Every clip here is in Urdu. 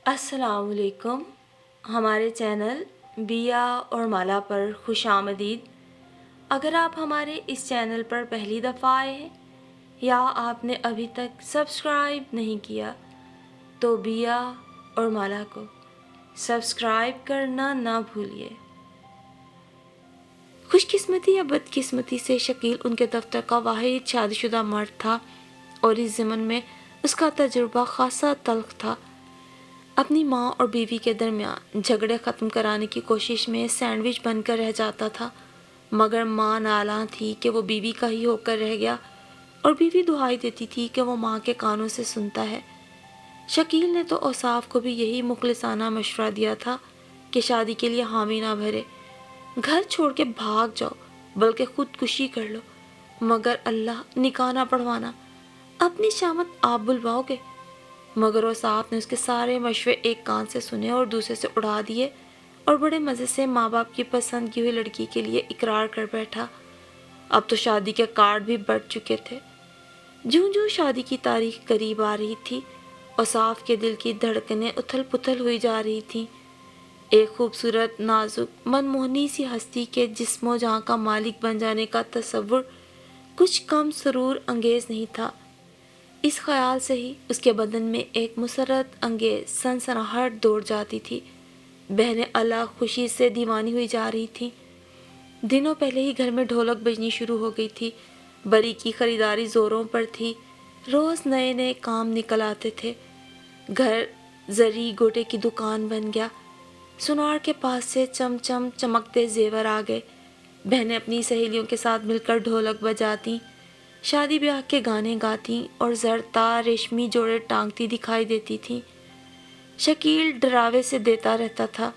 السلام علیکم. ہمارے چینل بیا اور مالا پر خوش آمدید. اگر آپ ہمارے اس چینل پر پہلی دفعہ آئے ہیں یا آپ نے ابھی تک سبسکرائب نہیں کیا تو بیا اور مالا کو سبسکرائب کرنا نہ بھولیے. خوش قسمتی یا بد قسمتی سے شکیل ان کے دفتر کا واحد شادی شدہ مرد تھا اور اس ضمن میں اس کا تجربہ خاصا تلخ تھا. اپنی ماں اور بیوی کے درمیان جھگڑے ختم کرانے کی کوشش میں سینڈوچ بن کر رہ جاتا تھا، مگر ماں نالاں تھی کہ وہ بیوی کا ہی ہو کر رہ گیا اور بیوی دعائی دیتی تھی کہ وہ ماں کے کانوں سے سنتا ہے. شکیل نے تو اوصاف کو بھی یہی مخلصانہ مشورہ دیا تھا کہ شادی کے لیے حامی نہ بھرے، گھر چھوڑ کے بھاگ جاؤ بلکہ خودکشی کر لو، مگر اللہ نکاح نہ پڑھوانا، اپنی شامت آپ بلواؤ گے. مگر اوصاف نے اس کے سارے مشورے ایک کان سے سنے اور دوسرے سے اڑا دیے اور بڑے مزے سے ماں باپ کی پسند کی ہوئی لڑکی کے لیے اقرار کر بیٹھا. اب تو شادی کے کارڈ بھی بڑھ چکے تھے. جوں جوں شادی کی تاریخ قریب آ رہی تھی اوصاف کے دل کی دھڑکنیں اتھل پتھل ہوئی جا رہی تھیں. ایک خوبصورت نازک منموہنی سی ہستی کے جسم و جہاں کا مالک بن جانے کا تصور کچھ کم سرور انگیز نہیں تھا. اس خیال سے ہی اس کے بدن میں ایک مسرت انگیز سنسناہٹ دوڑ جاتی تھی. بہنیں الگ خوشی سے دیوانی ہوئی جا رہی تھیں. دنوں پہلے ہی گھر میں ڈھولک بجنی شروع ہو گئی تھی. بری کی خریداری زوروں پر تھی. روز نئے نئے کام نکل آتے تھے. گھر زری گوٹے کی دکان بن گیا. سنار کے پاس سے چم چم چمکتے زیور آ گئے. بہنیں اپنی سہیلیوں کے ساتھ مل کر ڈھولک بجاتیں، شادی بیاہ کے گانے گاتیں اور زرتا ریشمی جوڑے ٹانگتی دکھائی دیتی تھیں. شکیل ڈراوے سے دیتا رہتا تھا،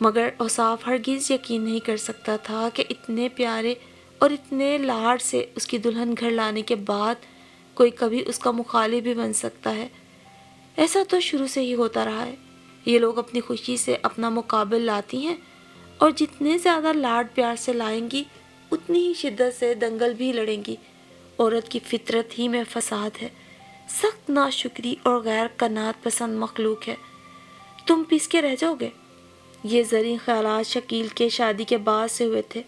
مگر اوصاف ہرگز یقین نہیں کر سکتا تھا کہ اتنے پیارے اور اتنے لاڈ سے اس کی دلہن گھر لانے کے بعد کوئی کبھی اس کا مخالف بھی بن سکتا ہے. ایسا تو شروع سے ہی ہوتا رہا ہے. یہ لوگ اپنی خوشی سے اپنا مقابل لاتی ہیں اور جتنے زیادہ لاڈ پیار سے لائیں گی اتنی ہی شدت سے دنگل بھی لڑیں گی. عورت کی فطرت ہی میں فساد ہے، سخت ناشکری اور غیر قناعت پسند مخلوق ہے. تم پس کے رہ جاؤ گے. یہ زرعی خیالات شکیل کے شادی کے بعد سے ہوئے تھے،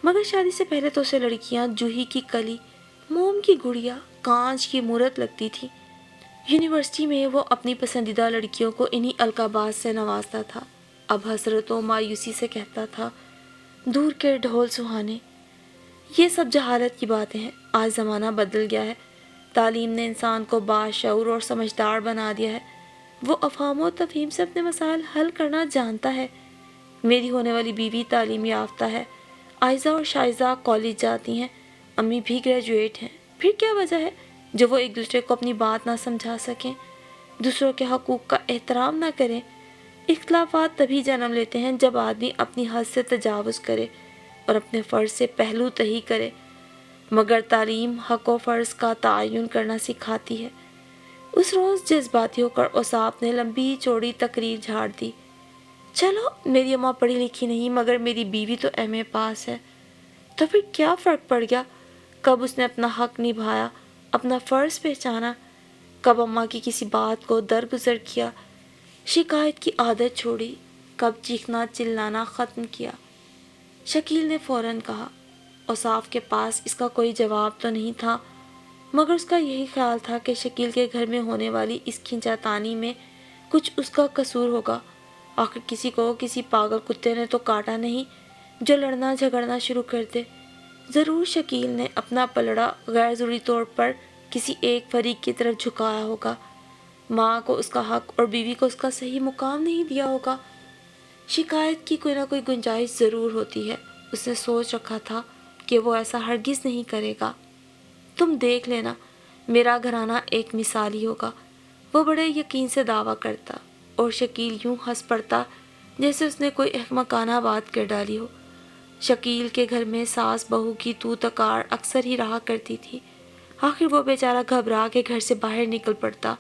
مگر شادی سے پہلے تو اسے لڑکیاں جوہی کی کلی، موم کی گڑیا، کانچ کی مورت لگتی تھی. یونیورسٹی میں وہ اپنی پسندیدہ لڑکیوں کو انہی القابات سے نوازتا تھا. اب حسرت و مایوسی سے کہتا تھا، دور کے ڈھول سہانے. یہ سب جہالت کی باتیں ہیں. آج زمانہ بدل گیا ہے. تعلیم نے انسان کو باشعور اور سمجھدار بنا دیا ہے. وہ افہام و تفہیم سے اپنے مسائل حل کرنا جانتا ہے. میری ہونے والی بیوی تعلیم یافتہ ہے. عائزہ اور شائزہ کالج جاتی ہیں. امی بھی گریجویٹ ہیں. پھر کیا وجہ ہے جو وہ ایک دوسرے کو اپنی بات نہ سمجھا سکیں، دوسروں کے حقوق کا احترام نہ کریں. اختلافات تبھی جنم لیتے ہیں جب آدمی اپنی حد سے تجاوز کرے اور اپنے فرض سے پہلو تہی کرے، مگر تعلیم حق و فرض کا تعین کرنا سکھاتی ہے. اس روز جذباتی ہو کر اوصاف نے لمبی چوڑی تقریر جھاڑ دی. چلو میری اماں پڑھی لکھی نہیں مگر میری بیوی تو ایم اے پاس ہے، تو پھر کیا فرق پڑ گیا؟ کب اس نے اپنا حق نبھایا، اپنا فرض پہچانا، کب اماں کی کسی بات کو درگزر کیا، شکایت کی عادت چھوڑی، کب چیخنا چلانا ختم کیا؟ شکیل نے فوراً کہا. اوصاف کے پاس اس کا کوئی جواب تو نہیں تھا، مگر اس کا یہی خیال تھا کہ شکیل کے گھر میں ہونے والی اس کھینچاتانی میں کچھ اس کا قصور ہوگا. آخر کسی کو کسی پاگل کتے نے تو کاٹا نہیں جو لڑنا جھگڑنا شروع کر دے. ضرور شکیل نے اپنا پلڑا غیر ضروری طور پر کسی ایک فریق کی طرف جھکایا ہوگا. ماں کو اس کا حق اور بیوی کو اس کا صحیح مقام نہیں دیا ہوگا. شکایت کی کوئی نہ کوئی گنجائش ضرور ہوتی ہے. اس نے سوچ رکھا تھا کہ وہ ایسا ہرگز نہیں کرے گا. تم دیکھ لینا، میرا گھرانہ ایک مثالی ہوگا. وہ بڑے یقین سے دعویٰ کرتا اور شکیل یوں ہنس پڑتا جیسے اس نے کوئی احمقانہ بات کر ڈالی ہو. شکیل کے گھر میں ساس بہو کی تو تکار اکثر ہی رہا کرتی تھی. آخر وہ بیچارہ گھبرا کے گھر سے باہر نکل پڑتا.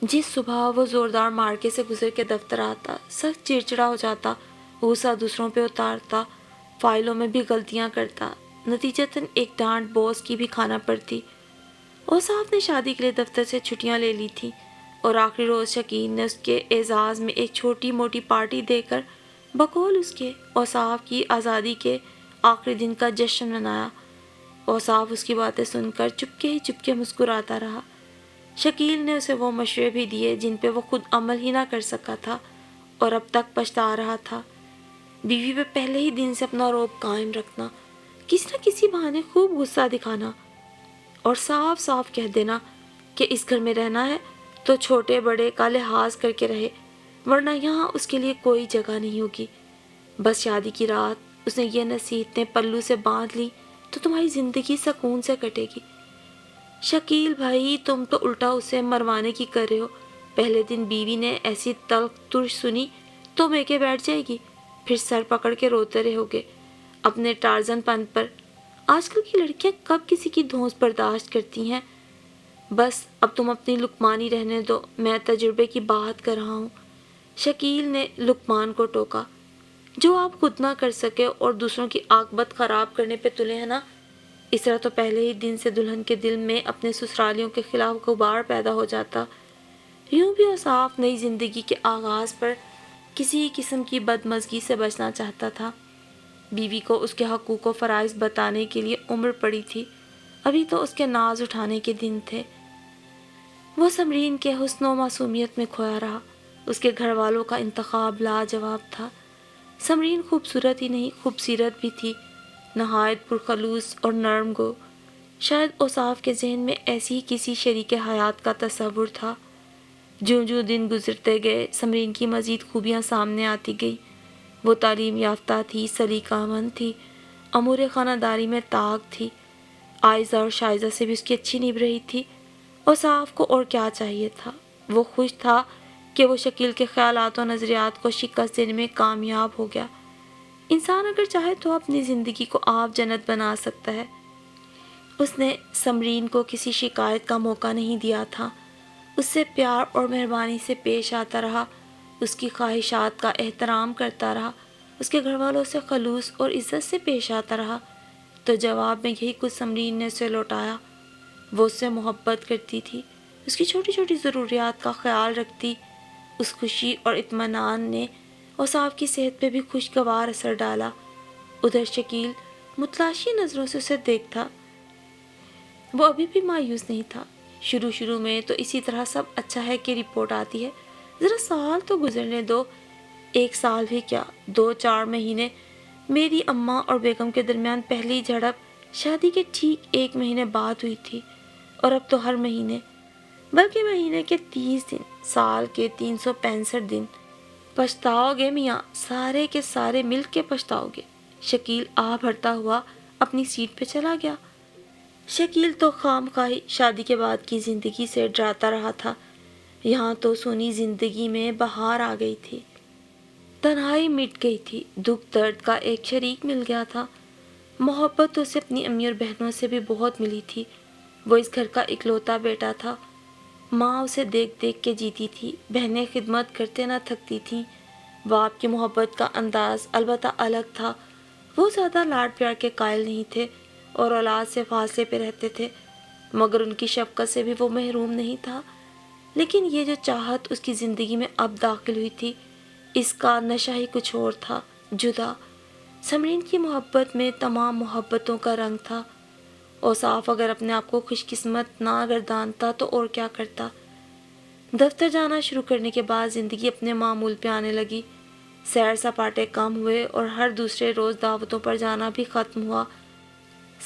جس صبح وہ زوردار مارکے سے گزر کے دفتر آتا، سخت چڑچڑا ہو جاتا، غصہ دوسروں پہ اتارتا، فائلوں میں بھی غلطیاں کرتا، نتیجتاً ایک ڈانٹ باس کی بھی کھانا پڑتی. اوصاف نے شادی کے لیے دفتر سے چھٹیاں لے لی تھیں، اور آخری روز شکیل نے اس کے اعزاز میں ایک چھوٹی موٹی پارٹی دے کر بقول اس کے اوصاف کی آزادی کے آخری دن کا جشن منایا۔ اوصاف اس کی باتیں سن کر چپکے مسکراتا رہا۔ شکیل نے اسے وہ مشورے بھی دیے جن پہ وہ خود عمل ہی نہ کر سکا تھا اور اب تک پچھتا رہا تھا۔ بیوی پہ پہلے ہی دن سے اپنا رعب قائم رکھنا، کسی نہ کسی بہانے خوب غصہ دکھانا اور صاف صاف کہہ دینا کہ اس گھر میں رہنا ہے تو چھوٹے بڑے کا لحاظ کر کے رہے، ورنہ یہاں اس کے لیے کوئی جگہ نہیں ہوگی۔ بس شادی کی رات اس نے یہ نصیحتیں پلو سے باندھ لی تو تمہاری زندگی سکون سے کٹے گی۔ شکیل بھائی، تم تو الٹا اسے مروانے کی کر رہے ہو۔ پہلے دن بیوی نے ایسی تلخ ترش سنی تو میں کے بیٹھ جائے گی، پھر سر پکڑ کے روتے رہو گے اپنے ٹارزن پن پر۔ آج کل کی لڑکیاں کب کسی کی دھونس برداشت کرتی ہیں؟ بس اب تم اپنی لقمانی رہنے دو، میں تجربے کی بات کر رہا ہوں۔ شکیل نے لقمان کو ٹوکا۔ جو آپ خود نہ کر سکے اور دوسروں کی عاقبت خراب کرنے پہ تلے ہیں نا، اس طرح تو پہلے ہی دن سے دلہن کے دل میں اپنے سسرالیوں کے خلاف غبار پیدا ہو جاتا۔ یوں بھی اوصاف نئی زندگی کے آغاز پر کسی قسم کی بدمزگی سے بچنا چاہتا تھا۔ بیوی کو اس کے حقوق و فرائض بتانے کے لیے عمر پڑی تھی، ابھی تو اس کے ناز اٹھانے کے دن تھے۔ وہ سمرین کے حسن و معصومیت میں کھویا رہا۔ اس کے گھر والوں کا انتخاب لاجواب تھا۔ سمرین خوبصورت ہی نہیں، خوبصیرت بھی تھی، نہایت پرخلوص اور نرم گو۔ شاید اوصاف کے ذہن میں ایسی ہی کسی شریک حیات کا تصور تھا۔ جوں دن گزرتے گئے سمرین کی مزید خوبیاں سامنے آتی گئی۔ وہ تعلیم یافتہ تھی، سلیقہ مند تھی، امور خانہ داری میں طاق تھی، عائزہ اور شائزہ سے بھی اس کی اچھی نبھ رہی تھی۔ اوصاف کو اور کیا چاہیے تھا؟ وہ خوش تھا کہ وہ شکیل کے خیالات و نظریات کو شکست دینے میں کامیاب ہو گیا۔ انسان اگر چاہے تو اپنی زندگی کو آپ جنت بنا سکتا ہے۔ اس نے سمرین کو کسی شکایت کا موقع نہیں دیا تھا، اس سے پیار اور مہربانی سے پیش آتا رہا، اس کی خواہشات کا احترام کرتا رہا، اس کے گھر والوں سے خلوص اور عزت سے پیش آتا رہا۔ تو جواب میں یہی کچھ سمرین نے اسے لوٹایا۔ وہ اس سے محبت کرتی تھی، اس کی چھوٹی چھوٹی ضروریات کا خیال رکھتی۔ اس خوشی اور اطمینان نے اوصاف کی صحت پہ بھی خوشگوار اثر ڈالا۔ ادھر شکیل متلاشی نظروں سے اسے دیکھتا۔ وہ ابھی بھی مایوس نہیں تھا۔ شروع میں تو اسی طرح سب اچھا ہے کہ رپورٹ آتی ہے، ذرا سال تو گزرنے دو۔ ایک سال بھی کیا، 2-4 مہینے۔ میری اماں اور بیگم کے درمیان پہلی جھڑپ شادی کے ٹھیک 1 مہینے بعد ہوئی تھی، اور اب تو ہر مہینے، بلکہ مہینے کے 30 دن، سال کے 365 دن۔ پچھتاؤ گے میاں، سارے کے سارے مل کے پچھتاؤ گے۔ شکیل آہ بھرتا ہوا اپنی سیٹ پہ چلا گیا۔ شکیل تو خواہی شادی کے بعد کی زندگی سے ڈراتا رہا تھا، یہاں تو سونی زندگی میں بہار آ گئی تھی، تنہائی مٹ گئی تھی، دکھ درد کا ایک شریک مل گیا تھا۔ محبت تو اسے اپنی امی اور بہنوں سے بھی بہت ملی تھی۔ وہ اس گھر کا اکلوتا بیٹا تھا، ماں اسے دیکھ دیکھ کے جیتی تھی، بہنیں خدمت کرتے نہ تھکتی تھیں۔ باپ کی محبت کا انداز البتہ الگ تھا، وہ زیادہ لاڈ پیار کے قائل نہیں تھے اور اولاد سے فاصلے پہ رہتے تھے، مگر ان کی شفقت سے بھی وہ محروم نہیں تھا۔ لیکن یہ جو چاہت اس کی زندگی میں اب داخل ہوئی تھی، اس کا نشہ ہی کچھ اور تھا، جدا۔ سمرین کی محبت میں تمام محبتوں کا رنگ تھا۔ اوصاف اگر اپنے آپ کو خوش قسمت نہ گردانتا تو اور کیا کرتا۔ دفتر جانا شروع کرنے کے بعد زندگی اپنے معمول پہ آنے لگی۔ سیر سپاٹے کم ہوئے اور ہر دوسرے روز دعوتوں پر جانا بھی ختم ہوا۔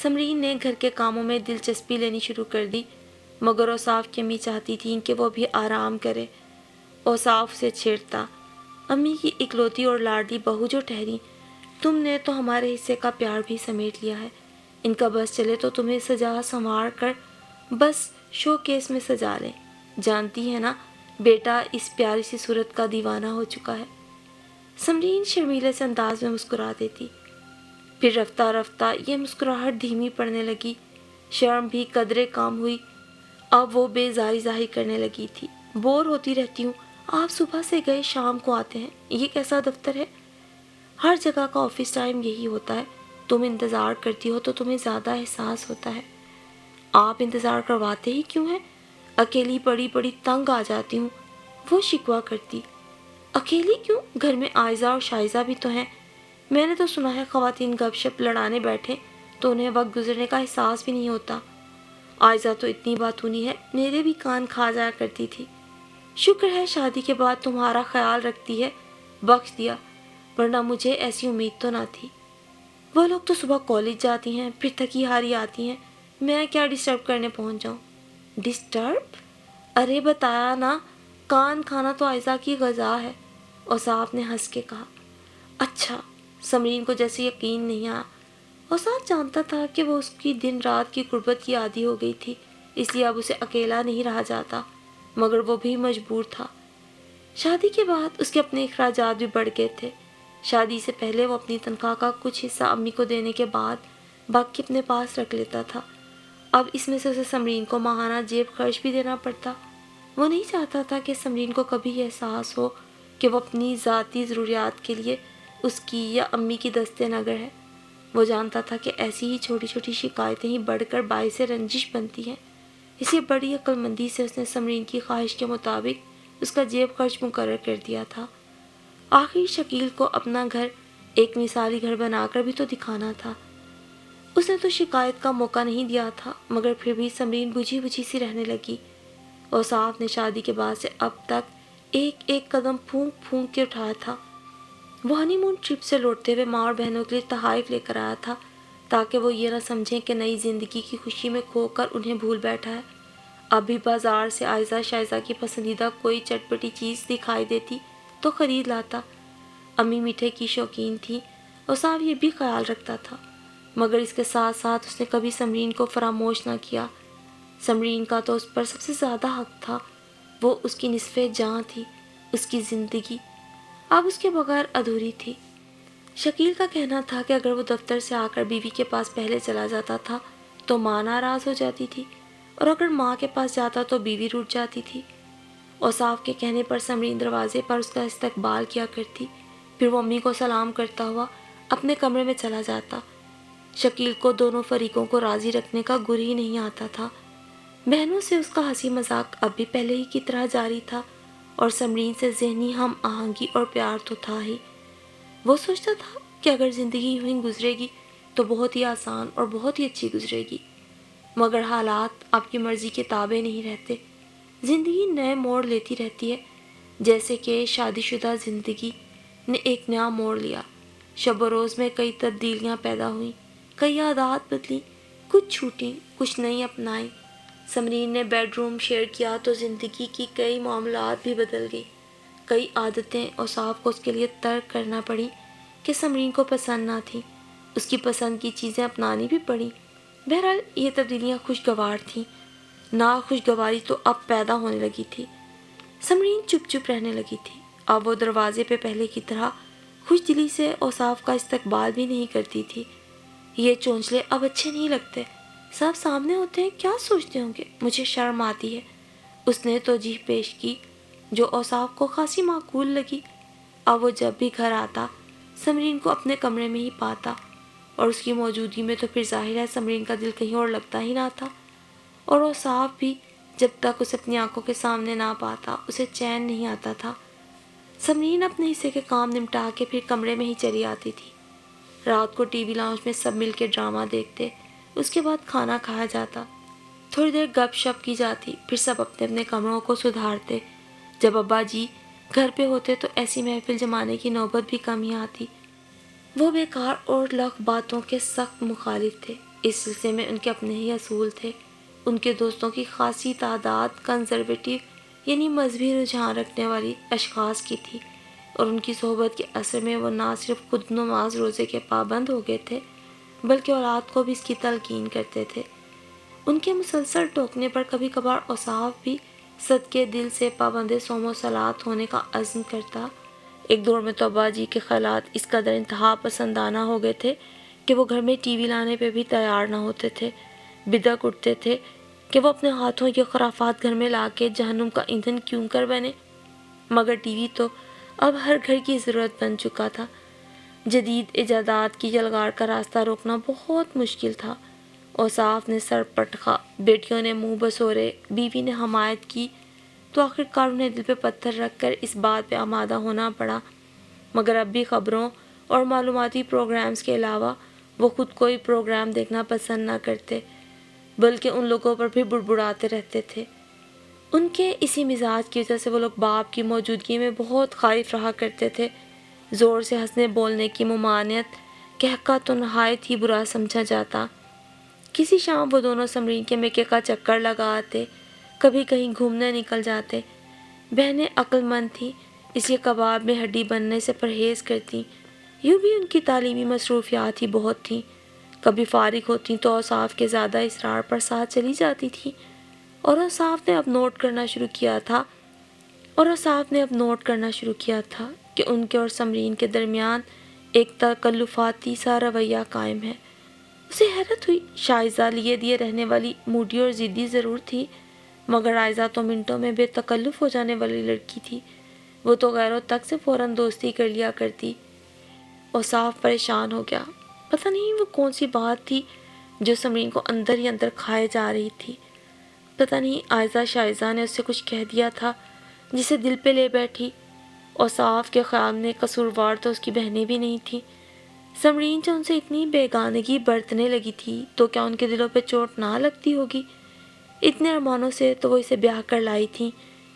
سمرین نے گھر کے کاموں میں دلچسپی لینی شروع کر دی، مگر اوصاف کی امی چاہتی تھیں کہ وہ بھی آرام کرے۔ اوصاف سے چھیڑتا، امی کی اکلوتی اور لاڈلی بہو جو ٹھہری، تم نے تو ہمارے حصے کا پیار بھی سمیٹ لیا ہے، ان کا بس چلے تو تمہیں سجا سنوار کر بس شو کیس میں سجا لیں۔ جانتی ہے نا بیٹا اس پیاری سی صورت کا دیوانہ ہو چکا ہے۔ سمرین شرمیلے سے انداز میں مسکرا دیتی، پھر رفتہ رفتہ یہ مسکراہٹ دھیمی پڑنے لگی، شرم بھی قدرے کام ہوئی۔ اب وہ بیزاری ظاہر کرنے لگی تھی۔ بور ہوتی رہتی ہوں، آپ صبح سے گئے شام کو آتے ہیں، یہ کیسا دفتر ہے؟ ہر جگہ کا آفس ٹائم یہی ہوتا ہے، تم انتظار کرتی ہو تو تمہیں زیادہ احساس ہوتا ہے۔ آپ انتظار کرواتے ہی کیوں ہیں؟ اکیلی پڑی پڑی تنگ آ جاتی ہوں، وہ شکوہ کرتی۔ اکیلی کیوں؟ گھر میں عائزہ اور شائزہ بھی تو ہیں۔ میں نے تو سنا ہے خواتین گپ شپ لڑانے بیٹھے تو انہیں وقت گزرنے کا احساس بھی نہیں ہوتا۔ عائزہ تو اتنی باتونی ہے، میرے بھی کان کھا جایا کرتی تھی۔ شکر ہے شادی کے بعد تمہارا خیال رکھتی ہے، بخش دیا، ورنہ مجھے ایسی امید تو نہ تھی۔ وہ لوگ تو صبح کالج جاتی ہیں، پھر تھکی ہاری آتی ہیں، میں کیا ڈسٹرب کرنے پہنچ جاؤں؟ ڈسٹرب؟ ارے بتایا نا، کان کھانا تو عائزہ کی غذا ہے، اوصاف نے ہنس کے کہا۔ اچھا، سمرین کو جیسے یقین نہیں آیا۔ اوصاف جانتا تھا کہ وہ اس کی دن رات کی غربت کی عادی ہو گئی تھی، اس لیے اب اسے اکیلا نہیں رہا جاتا، مگر وہ بھی مجبور تھا۔ شادی کے بعد اس کے اپنے اخراجات بھی بڑھ گئے تھے۔ شادی سے پہلے وہ اپنی تنخواہ کا کچھ حصہ امی کو دینے کے بعد باقی اپنے پاس رکھ لیتا تھا۔ اب اس میں سے اسے سمرین کو ماہانہ جیب خرچ بھی دینا پڑتا۔ وہ نہیں چاہتا تھا کہ سمرین کو کبھی یہ احساس ہو کہ وہ اپنی ذاتی ضروریات کے لیے اس کی یا امی کی دستے نگر ہے۔ وہ جانتا تھا کہ ایسی ہی چھوٹی چھوٹی شکایتیں ہی بڑھ کر باعث رنجش بنتی ہیں، اس لیے بڑی عقل مندی سے اس نے سمرین کی خواہش کے مطابق اس کا جیب خرچ مقرر کر دیا تھا۔ آخر شکیل کو اپنا گھر ایک مثالی گھر بنا کر بھی تو دکھانا تھا۔ اس نے تو شکایت کا موقع نہیں دیا تھا، مگر پھر بھی سمرین بجھی بجھی سی رہنے لگی۔ اوصاف نے شادی کے بعد سے اب تک ایک ایک قدم پھونک پھونک کے اٹھایا تھا۔ وہ ہنی مون ٹرپ سے لوٹتے ہوئے ماں اور بہنوں کے لیے تحائف لے کر آیا تھا، تاکہ وہ یہ نہ سمجھیں کہ نئی زندگی کی خوشی میں کھو کر انہیں بھول بیٹھا ہے۔ اب بھی بازار سے عائزہ شائزہ کی پسندیدہ کوئی چٹپٹی چیز دکھائی دیتی تو خرید لاتا۔ امی میٹھے کی شوقین تھی، اوصاف یہ بھی خیال رکھتا تھا، مگر اس کے ساتھ ساتھ اس نے کبھی سمرین کو فراموش نہ کیا۔ سمرین کا تو اس پر سب سے زیادہ حق تھا، وہ اس کی نصف جاں تھی، اس کی زندگی اب اس کے بغیر ادھوری تھی۔ شکیل کا کہنا تھا کہ اگر وہ دفتر سے آ کر بیوی کے پاس پہلے چلا جاتا تھا تو ماں ناراض ہو جاتی تھی، اور اگر ماں کے پاس جاتا تو بیوی روٹھ جاتی تھی۔ اوصاف کے کہنے پر سمرین دروازے پر اس کا استقبال کیا کرتی، پھر وہ امی کو سلام کرتا ہوا اپنے کمرے میں چلا جاتا۔ شکیل کو دونوں فریقوں کو راضی رکھنے کا گر ہی نہیں آتا تھا۔ بہنوں سے اس کا ہنسی مذاق اب بھی پہلے ہی کی طرح جاری تھا، اور سمرین سے ذہنی ہم آہنگی اور پیار تو تھا ہی۔ وہ سوچتا تھا کہ اگر زندگی یوں ہی گزرے گی تو بہت ہی آسان اور بہت ہی اچھی گزرے گی، مگر حالات آپ کی مرضی کے تابع نہیں رہتے۔ زندگی نئے موڑ لیتی رہتی ہے، جیسے کہ شادی شدہ زندگی نے ایک نیا موڑ لیا۔ شب و روز میں کئی تبدیلیاں پیدا ہوئیں، کئی عادات بدلیں، کچھ چھوٹیں، کچھ نئی اپنائیں۔ سمرین نے بیڈ روم شیئر کیا تو زندگی کی کئی معاملات بھی بدل گئی۔ کئی عادتیں اوصاف کو اس کے لیے ترک کرنا پڑیں کہ سمرین کو پسند نہ تھیں، اس کی پسند کی چیزیں اپنانی بھی پڑیں۔ بہرحال یہ تبدیلیاں خوشگوار تھیں، ناخوشگواری تو اب پیدا ہونے لگی تھی۔ سمرین چپ چپ رہنے لگی تھی، اب وہ دروازے پہ پہلے کی طرح خوش دلی سے اوصاف کا استقبال بھی نہیں کرتی تھی۔ یہ چونچلے اب اچھے نہیں لگتے، سب سامنے ہوتے ہیں، کیا سوچتے ہوں گے، مجھے شرم آتی ہے، اس نے توجیہ پیش کی جو اوصاف کو خاصی معقول لگی۔ اب وہ جب بھی گھر آتا سمرین کو اپنے کمرے میں ہی پاتا، اور اس کی موجودگی میں تو پھر ظاہر ہے سمرین کا دل کہیں اور لگتا ہی نہ تھا، اور اوصاف بھی جب تک اسے اپنی آنکھوں کے سامنے نہ پاتا اسے چین نہیں آتا تھا۔ سمرین اپنے حصے کے کام نمٹا کے پھر کمرے میں ہی چلی آتی تھی۔ رات کو ٹی وی لاؤنج میں سب مل کے ڈرامہ دیکھتے، اس کے بعد کھانا کھایا جاتا، تھوڑی دیر گپ شپ کی جاتی، پھر سب اپنے اپنے کمروں کو سدھارتے۔ جب ابا جی گھر پہ ہوتے تو ایسی محفل جمانے کی نوبت بھی کم ہی آتی۔ وہ بیکار اور لغو باتوں کے سخت مخالف تھے، اس سلسلے میں ان کے اپنے ہی اصول تھے۔ ان کے دوستوں کی خاصی تعداد کنزرویٹو یعنی مذہبی رجحان رکھنے والی اشخاص کی تھی، اور ان کی صحبت کے اثر میں وہ نہ صرف خود نماز روزے کے پابند ہو گئے تھے بلکہ اولاد کو بھی اس کی تلقین کرتے تھے۔ ان کے مسلسل ٹوکنے پر کبھی کبھار اوصاف بھی صدقے دل سے پابند صوم و صلات ہونے کا عزم کرتا۔ ایک دور میں تو ابا جی کے خیالات اس قدر انتہا پسندانہ ہو گئے تھے کہ وہ گھر میں ٹی وی لانے پہ بھی تیار نہ ہوتے تھے، بدعت اٹھتے تھے کہ وہ اپنے ہاتھوں یہ خرافات گھر میں لا کے جہنم کا ایندھن کیوں کر بنے۔ مگر ٹی وی تو اب ہر گھر کی ضرورت بن چکا تھا۔ جدید ایجادات کی یلغار کا راستہ روکنا بہت مشکل تھا۔ اوصاف نے سر پٹکا، بیٹیوں نے منہ بسورے، بیوی نے حمایت کی، تو آخرکار انہیں دل پہ پتھر رکھ کر اس بات پہ آمادہ ہونا پڑا۔ مگر اب بھی خبروں اور معلوماتی پروگرامز کے علاوہ وہ خود کوئی پروگرام دیکھنا پسند نہ کرتے، بلکہ ان لوگوں پر بھی بڑبڑاتے رہتے تھے۔ ان کے اسی مزاج کی وجہ سے وہ لوگ باپ کی موجودگی میں بہت خائف رہا کرتے تھے۔ زور سے ہنسنے بولنے کی ممانعت کہہ تو نہایت ہی برا سمجھا جاتا۔ کسی شام وہ دونوں سمرین کے میکے کا چکر لگا آتے، کبھی کہیں گھومنے نکل جاتے۔ بہنیں عقل مند تھیں، اس لیے کباب میں ہڈی بننے سے پرہیز کرتیں۔ یوں بھی ان کی تعلیمی مصروفیات ہی بہت تھیں۔ کبھی فارغ ہوتیں تو اوصاف کے زیادہ اصرار پر ساتھ چلی جاتی تھیں، اور اوصاف نے اب نوٹ کرنا شروع کیا تھا کہ ان کے اور سمرین کے درمیان ایک تکلفاتی سا رویہ قائم ہے۔ اسے حیرت ہوئی، شائزہ لیے دیے رہنے والی موڈی اور ضدی ضرور تھی، مگر عائزہ تو منٹوں میں بے تکلف ہو جانے والی لڑکی تھی۔ وہ تو غیروں تک سے فوراً دوستی کر لیا کرتی۔ اوصاف پریشان ہو گیا۔ پتہ نہیں وہ کون سی بات تھی جو سمرین کو اندر ہی اندر کھائے جا رہی تھی۔ پتہ نہیں عائزہ شائزہ نے اس سے کچھ کہہ دیا تھا جسے دل پہ لے بیٹھی۔ اوصاف کے خیال میں قصوروار تو اس کی بہنیں بھی نہیں تھیں۔ سمرین جو ان سے اتنی بیگانگی برتنے لگی تھی تو کیا ان کے دلوں پہ چوٹ نہ لگتی ہوگی؟ اتنے ارمانوں سے تو وہ اسے بیاہ کر لائی تھیں،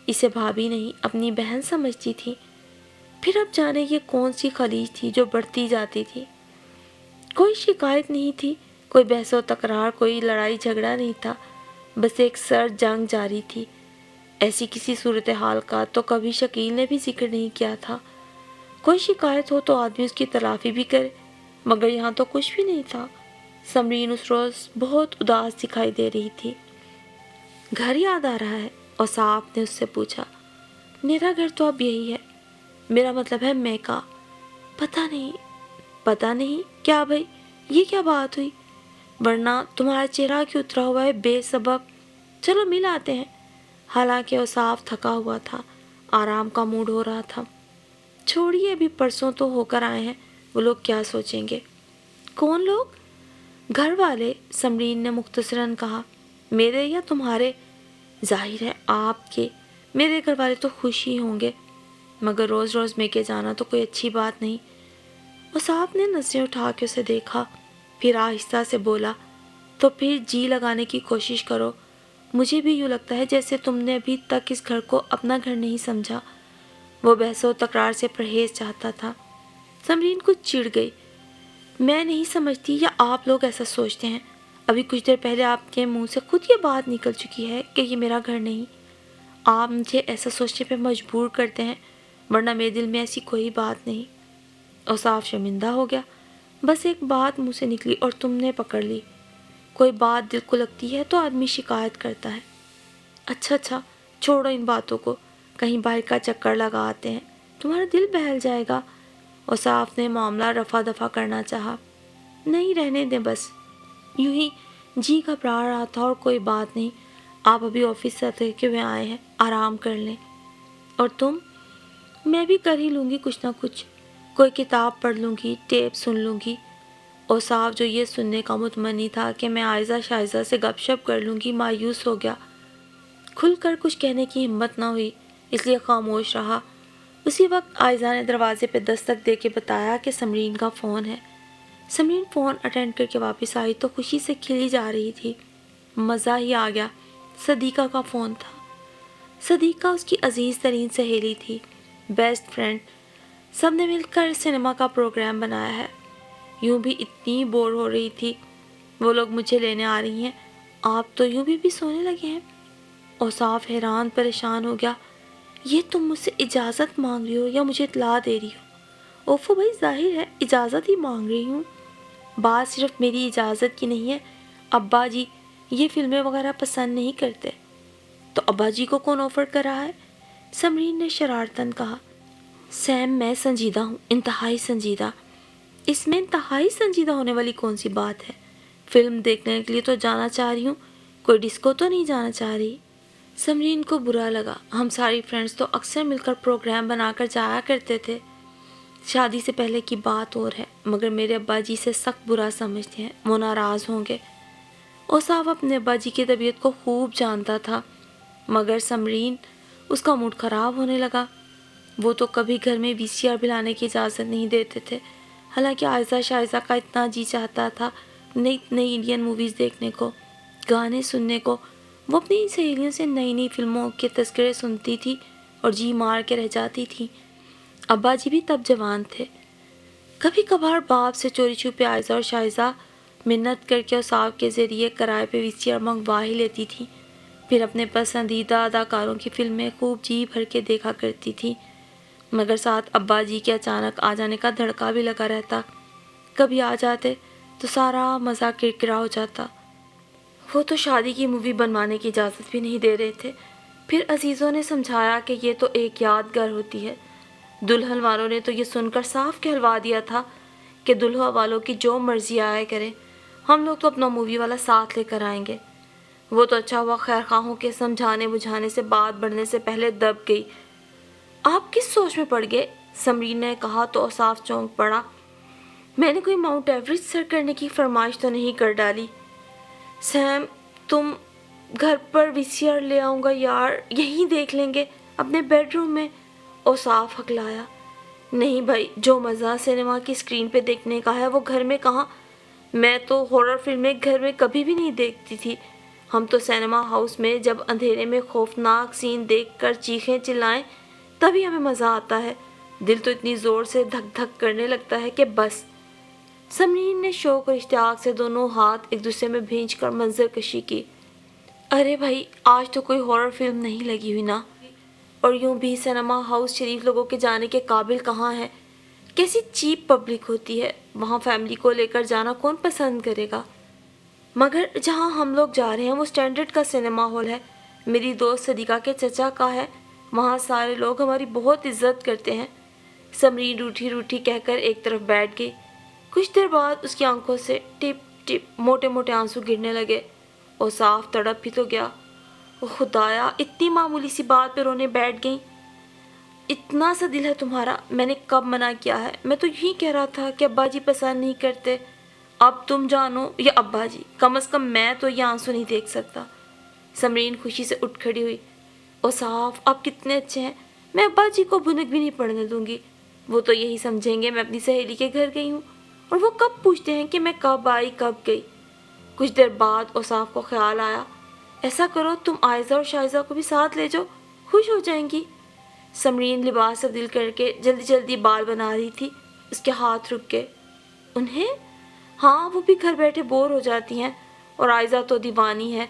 اسے بھابھی نہیں اپنی بہن سمجھتی تھی۔ پھر اب جانے یہ کون سی خلیج تھی جو بڑھتی جاتی تھی۔ کوئی شکایت نہیں تھی، کوئی بحث و تکرار، کوئی لڑائی جھگڑا نہیں تھا، بس ایک سرد جنگ جاری تھی۔ ایسی کسی صورتحال کا تو کبھی شکیل نے بھی ذکر نہیں کیا تھا۔ کوئی شکایت ہو تو آدمی اس کی تلافی بھی کرے، مگر یہاں تو کچھ بھی نہیں تھا۔ سمرین اس روز بہت اداس دکھائی دے رہی تھی۔ گھر یاد آ رہا ہے؟ اوصاف نے اس سے پوچھا۔ میرا گھر تو اب یہی ہے، میرا مطلب ہے میکا۔ پتہ نہیں کیا بھائی، یہ کیا بات ہوئی؟ ورنہ تمہارا چہرہ کیوں اترا ہوا ہے بے سبب؟ چلو مل آتے ہیں۔ حالانکہ اوصاف تھکا ہوا تھا، آرام کا موڈ ہو رہا تھا۔ چھوڑیے، ابھی پرسوں تو ہو کر آئے ہیں، وہ لوگ کیا سوچیں گے؟ کون لوگ؟ گھر والے، سمرین نے مختصراً کہا۔ میرے یا تمہارے؟ ظاہر ہے آپ کے۔ میرے گھر والے تو خوش ہی ہوں گے، مگر روز روز میکے جانا تو کوئی اچھی بات نہیں۔ اوصاف نے نظریں اٹھا کے اسے دیکھا، پھر آہستہ سے بولا، تو پھر جی لگانے کی کوشش کرو۔ مجھے بھی یوں لگتا ہے جیسے تم نے ابھی تک اس گھر کو اپنا گھر نہیں سمجھا۔ وہ بحث و تکرار سے پرہیز چاہتا تھا۔ سمرین کچھ چڑ گئی۔ میں نہیں سمجھتی یا آپ لوگ ایسا سوچتے ہیں؟ ابھی کچھ دیر پہلے آپ کے منہ سے خود یہ بات نکل چکی ہے کہ یہ میرا گھر نہیں۔ آپ مجھے ایسا سوچنے پہ مجبور کرتے ہیں، ورنہ میرے دل میں ایسی کوئی بات نہیں۔ اوصاف شرمندہ ہو گیا۔ بس ایک بات منہ سے نکلی اور تم نے پکڑ لی۔ کوئی بات دل کو لگتی ہے تو آدمی شکایت کرتا ہے۔ اچھا، چھوڑو ان باتوں کو، کہیں باہر کا چکر لگا آتے ہیں، تمہارا دل بہل جائے گا۔ اوصاف نے معاملہ رفع دفع کرنا چاہا۔ نہیں، رہنے دیں بس، یوں ہی جی گھبرا رہا تھا اور کوئی بات نہیں۔ آپ ابھی آفس سے تھکے ہوئے آئے ہیں، آرام کر لیں۔ اور تم؟ میں بھی کر ہی لوں گی کچھ نہ کچھ، کوئی کتاب پڑھ لوں گی، ٹیپ سن لوں گی۔ اوصاف جو یہ سننے کا متمنی تھا کہ میں عائزہ شائزہ سے گپ شپ کر لوں گی، مایوس ہو گیا۔ کھل کر کچھ کہنے کی ہمت نہ ہوئی، اس لیے خاموش رہا۔ اسی وقت عائزہ نے دروازے پہ دستک دے کے بتایا کہ سمرین کا فون ہے۔ سمرین فون اٹینڈ کر کے واپس آئی تو خوشی سے کھلی جا رہی تھی۔ مزہ ہی آ گیا، صدیقہ کا فون تھا۔ صدیقہ اس کی عزیز ترین سہیلی تھی، بیسٹ فرینڈ۔ سب نے مل کر سنیما کا پروگرام بنایا ہے۔ یوں بھی اتنی بور ہو رہی تھی۔ وہ لوگ مجھے لینے آ رہی ہیں، آپ تو یوں بھی سونے لگے ہیں۔ اوصاف حیران پریشان ہو گیا۔ یہ تم مجھ سے اجازت مانگ رہی ہو یا مجھے اطلاع دے رہی ہو؟ اوفو بھائی، ظاہر ہے اجازت ہی مانگ رہی ہوں۔ بات صرف میری اجازت کی نہیں ہے، ابا جی یہ فلمیں وغیرہ پسند نہیں کرتے۔ تو ابا جی کو کون آفر کر رہا ہے؟ سمرین نے شرارتاً کہا۔ سیم، میں سنجیدہ ہوں، انتہائی سنجیدہ۔ اس میں انتہائی سنجیدہ ہونے والی کون سی بات ہے؟ فلم دیکھنے کے لیے تو جانا چاہ رہی ہوں، کوئی ڈسکو تو نہیں جانا چاہ رہی۔ سمرین کو برا لگا۔ ہم ساری فرینڈز تو اکثر مل کر پروگرام بنا کر جایا کرتے تھے۔ شادی سے پہلے کی بات اور ہے، مگر میرے ابا جی سے سخت برا سمجھتے ہیں، وہ ناراض ہوں گے۔ اوصاف اپنے ابا جی کی طبیعت کو خوب جانتا تھا، مگر سمرین اس کا موڈ خراب ہونے لگا۔ وہ تو کبھی گھر میں وی سی آر بھی لانے کی اجازت نہیں دیتے تھے، حالانکہ عائزہ شائزہ کا اتنا جی چاہتا تھا نئی نئی انڈین موویز دیکھنے کو، گانے سننے کو۔ وہ اپنی سہیلیوں سے نئی نئی فلموں کے تذکرے سنتی تھی اور جی مار کے رہ جاتی تھی۔ ابا جی بھی تب جوان تھے۔ کبھی کبھار باپ سے چوری چھپے عائزہ اور شائزہ منت کر کے اوصاف کے ذریعے کرائے پہ وی سی آر منگوا ہی لیتی تھی، پھر اپنے پسندیدہ اداکاروں کی فلمیں خوب جی بھر کے دیکھا کرتی تھی، مگر ساتھ ابا جی کے اچانک آ جانے کا دھڑکا بھی لگا رہتا۔ کبھی آ جاتے تو سارا مزہ کرکرا ہو جاتا۔ وہ تو شادی کی مووی بنوانے کی اجازت بھی نہیں دے رہے تھے۔ پھر عزیزوں نے سمجھایا کہ یہ تو ایک یادگار ہوتی ہے۔ دلہن والوں نے تو یہ سن کر صاف کہلوا دیا تھا کہ دلہا والوں کی جو مرضی آیا کرے، ہم لوگ تو اپنا مووی والا ساتھ لے کر آئیں گے۔ وہ تو اچھا ہوا خیر خواہوں کے سمجھانے بجھانے سے بات بڑھنے سے پہلے دب گئی۔ آپ کس سوچ میں پڑ گئے؟ سمرین نے کہا تو اوصاف چونک پڑا۔ میں نے کوئی ماؤنٹ ایوریسٹ سر کرنے کی فرمائش تو نہیں کر ڈالی؟ سیم، تم گھر پر وی سی آر لے آؤں گا یار، یہیں دیکھ لیں گے اپنے بیڈ روم میں، اوصاف ہکلایا۔ نہیں بھائی، جو مزہ سنیما کی اسکرین پہ دیکھنے کا ہے وہ گھر میں کہاں؟ میں تو ہارر فلمیں گھر میں کبھی بھی نہیں دیکھتی تھی۔ ہم تو سینما ہاؤس میں جب اندھیرے میں خوفناک سین دیکھ کر چیخیں چلائیں تبھی ہمیں مزہ آتا ہے، دل تو اتنی زور سے دھک دھک کرنے لگتا ہے کہ بس۔ سمرین نے شوق اور اشتیاق سے دونوں ہاتھ ایک دوسرے میں بھینچ کر منظر کشی کی۔ ارے بھائی، آج تو کوئی ہارر فلم نہیں لگی ہوئی نا، اور یوں بھی سینما ہاؤس شریف لوگوں کے جانے کے قابل کہاں ہے، کیسی چیپ پبلک ہوتی ہے، وہاں فیملی کو لے کر جانا کون پسند کرے گا؟ مگر جہاں ہم لوگ جا رہے ہیں وہ اسٹینڈرڈ کا سینما ہال ہے، میری دوست صدیقہ کے چچا کا ہے، وہاں سارے لوگ ہماری بہت عزت کرتے ہیں۔ سمرین روٹھی روٹھی کہہ کر ایک طرف بیٹھ گئی۔ کچھ دیر بعد اس کی آنکھوں سے ٹپ ٹپ موٹے موٹے آنسو گرنے لگے۔ اوصاف تڑپ بھی تو گیا۔ او خدایا، اتنی معمولی سی بات پہ رونے بیٹھ گئیں؟ اتنا سا دل ہے تمہارا، میں نے کب منع کیا ہے؟ میں تو یہی کہہ رہا تھا کہ ابا جی پسند نہیں کرتے، اب تم جانو یا ابا جی، کم از کم میں تو یہ آنسو نہیں دیکھ سکتا۔ سمرین خوشی سے اٹھ کھڑی ہوئی۔ اوصاف، آپ کتنے اچھے ہیں، میں ابا جی کو بھنک بھی نہیں پڑنے دوں گی، وہ تو یہی سمجھیں گے میں اپنی سہیلی کے گھر گئی ہوں، اور وہ کب پوچھتے ہیں کہ میں کب آئی کب گئی۔ کچھ دیر بعد اوصاف کو خیال آیا، ایسا کرو تم عائزہ اور شائزہ کو بھی ساتھ لے جاؤ، خوش ہو جائیں گی۔ سمرین لباس تبدیل کر کے جلدی جلدی بال بنا رہی تھی، اس کے ہاتھ رک گئے۔ انہیں؟ ہاں، وہ بھی گھر بیٹھے بور ہو جاتی ہیں، اور عائزہ تو دیوانی ہے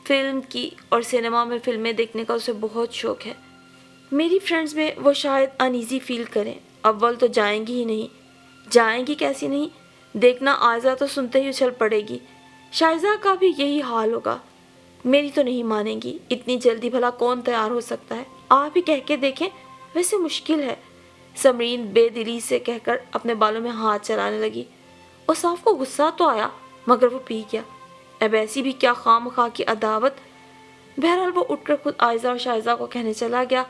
فلم کی، اور سینما میں فلمیں دیکھنے کا اسے بہت شوق ہے۔ میری فرینڈز میں وہ شاید انیزی فیل کریں، اول تو جائیں گی ہی نہیں۔ جائیں گی کیسی نہیں، دیکھنا عائزہ تو سنتے ہی اچھل پڑے گی، شائزہ کا بھی یہی حال ہوگا۔ میری تو نہیں مانیں گی، اتنی جلدی بھلا کون تیار ہو سکتا ہے، آپ ہی کہہ کے دیکھیں، ویسے مشکل ہے۔ سمرین بے دلی سے کہہ کر اپنے بالوں میں ہاتھ چلانے لگی۔ اوصاف کو غصہ تو آیا، مگر وہ پی گیا، اب ایسی بھی کیا خام خواہ کی عداوت۔ بہرحال وہ اٹھ کر خود عائزہ اور شائزہ کو کہنے چلا گیا۔